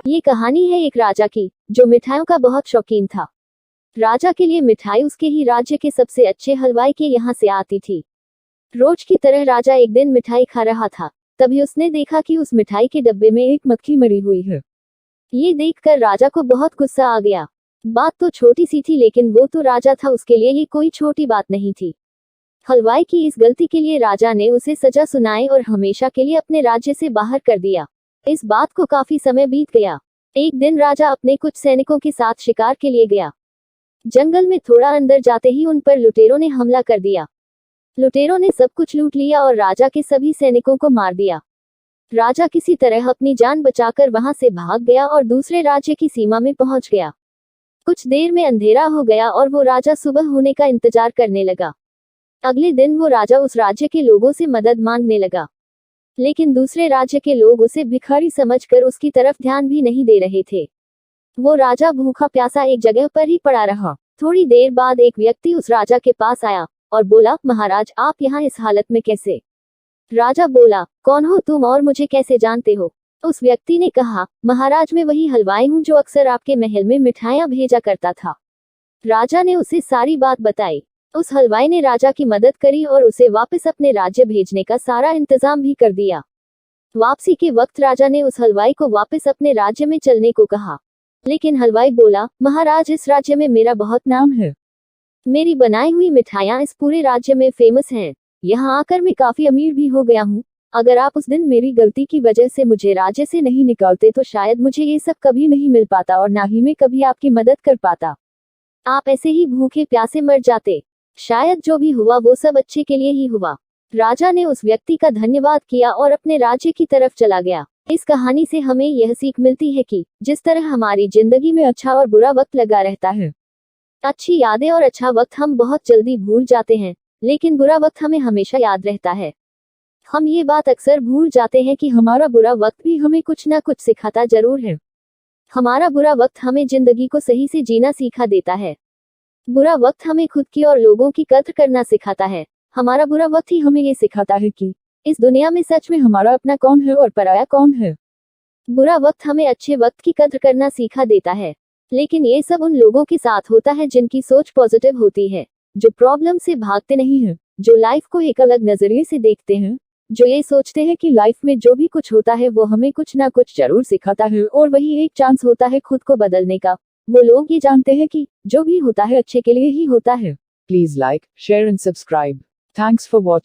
ये कहानी है एक राजा की, जो मिठाइयों का बहुत शौकीन था। राजा के लिए मिठाई उसके ही राज्य के सबसे अच्छे हलवाई के यहाँ से आती थी। रोज की तरह राजा एक दिन मिठाई खा रहा था, तभी उसने देखा कि उस मिठाई के डब्बे में एक मक्खी मरी हुई है। ये देखकर राजा को बहुत गुस्सा आ गया। बात तो छोटी सी थी, लेकिन वो तो राजा था, उसके लिए ये कोई छोटी बात नहीं थी। हलवाई की इस गलती के लिए राजा ने उसे सजा सुनाई और हमेशा के लिए अपने राज्य से बाहर कर दिया। इस बात को काफी समय बीत गया। एक दिन राजा अपने कुछ सैनिकों के साथ शिकार के लिए गया। जंगल में थोड़ा अंदर जाते ही उन पर लुटेरों ने हमला कर दिया। लुटेरों ने सब कुछ लूट लिया और राजा के सभी सैनिकों को मार दिया। राजा किसी तरह अपनी जान बचाकर वहां से भाग गया और दूसरे राज्य की सीमा में पहुंच गया। कुछ देर में अंधेरा हो गया और वो राजा सुबह होने का इंतजार करने लगा। अगले दिन वो राजा उस राज्य के लोगों से मदद मांगने लगा, लेकिन दूसरे राज्य के लोग उसे भिखारी समझकर उसकी तरफ ध्यान भी नहीं दे रहे थे। वो राजा भूखा प्यासा एक जगह पर ही पड़ा रहा। थोड़ी देर बाद एक व्यक्ति उस राजा के पास आया और बोला, महाराज, आप यहाँ इस हालत में कैसे? राजा बोला, कौन हो तुम और मुझे कैसे जानते हो? उस व्यक्ति ने कहा, महाराज, मैं वही हलवाई हूँ जो अक्सर आपके महल में मिठाइयाँ भेजा करता था। राजा ने उसे सारी बात बताई। उस हलवाई ने राजा की मदद करी और उसे वापस अपने राज्य भेजने का सारा इंतजाम भी कर दिया। वापसी के वक्त राजा ने उस हलवाई को वापस अपने राज्य में चलने को कहा, लेकिन हलवाई बोला, महाराज, इस राज्य में मेरा बहुत नाम है। मेरी बनाई हुई मिठाइयाँ इस पूरे राज्य में फेमस हैं। यहाँ आकर मैं काफी अमीर भी हो गया हूँ। अगर आप उस दिन मेरी गलती की वजह से मुझे राज्य से नहीं निकालते तो शायद मुझे ये सब कभी नहीं मिल पाता और ना ही मैं कभी आपकी मदद कर पाता। आप ऐसे ही भूखे प्यासे मर जाते। शायद जो भी हुआ वो सब अच्छे के लिए ही हुआ। राजा ने उस व्यक्ति का धन्यवाद किया और अपने राज्य की तरफ चला गया। इस कहानी से हमें यह सीख मिलती है कि जिस तरह हमारी जिंदगी में अच्छा और बुरा वक्त लगा रहता है, अच्छी यादें और अच्छा वक्त हम बहुत जल्दी भूल जाते हैं, लेकिन बुरा वक्त हमें हमेशा याद रहता है। हम ये बात अक्सर भूल जाते हैं कि हमारा बुरा वक्त भी हमें कुछ ना कुछ सिखाता जरूर है। हमारा बुरा वक्त हमें जिंदगी को सही से जीना सिखा देता है। बुरा वक्त हमें खुद की और लोगों की कद्र करना सिखाता है। हमारा बुरा वक्त ही हमें ये सिखाता है कि इस दुनिया में सच में हमारा अपना कौन है और पराया कौन है। बुरा वक्त हमें अच्छे वक्त की कद्र करना सिखा देता है, लेकिन ये सब उन लोगों के साथ होता है जिनकी सोच पॉजिटिव होती है, जो प्रॉब्लम से भागते नहीं हैं, जो लाइफ को एक अलग नजरिए से देखते हैं, जो ये सोचते हैं कि लाइफ में जो भी कुछ होता है वो हमें कुछ ना कुछ जरूर सिखाता है और वही एक चांस होता है खुद को बदलने का। वो लोग ये जानते हैं कि जो भी होता है अच्छे के लिए ही होता है। Please like, share and subscribe. Thanks for watching.